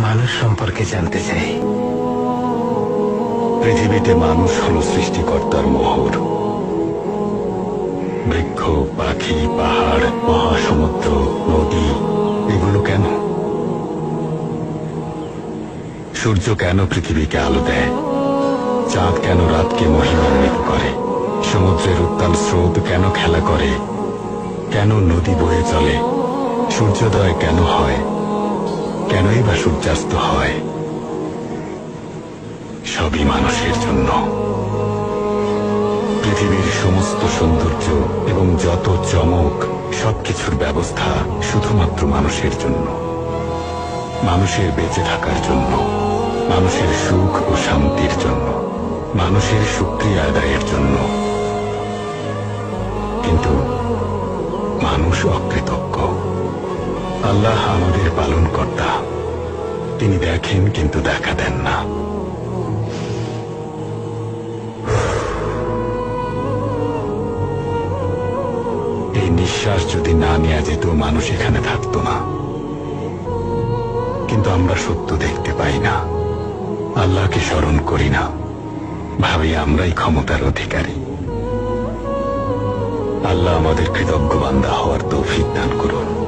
মানুষ সম্পর্কে জানতে চাই। পৃথিবীতে মানুষ হল সৃষ্টিকর্তার মোহর। বৃক্ষ, পাখি, পাহাড়, মহাসমুদ্র, নদী, এগুলো কেন? সূর্য কেন পৃথিবীকে আলো দেয়? চাঁদ কেন রাতকে মহিমান্বিত করে? সমুদ্রের উত্তাল স্রোত কেন খেলা করে? কেন নদী বয়ে চলে? সূর্যোদয় কেন হয়? কেনই বা সূর্যাস্ত হয়? সবই মানুষের জন্য। পৃথিবীর সমস্ত সৌন্দর্য এবং যত চমক, সবকিছুর ব্যবস্থা শুধুমাত্র মানুষের জন্য, মানুষের বেঁচে থাকার জন্য, মানুষের সুখ ও শান্তির জন্য, মানুষের শুকরিয়া আদায়ের জন্য। কিন্তু মানুষ অকৃতজ্ঞ। আল্লাহ আমাদের পালনকর্তা, তিনি দেখেন কিন্তু দেখা দেন না। এই নিঃশ্বাস যদি না নেওয়া যেত, মানুষ এখানে থাকতো না। কিন্তু আমরা সত্য দেখতে পাই না, আল্লাহকে স্মরণ করি না, ভাবি আমরাই ক্ষমতার অধিকারী। আল্লাহ আমাদের কৃতজ্ঞ বান্দা হওয়ার তৌফিক দান করুন।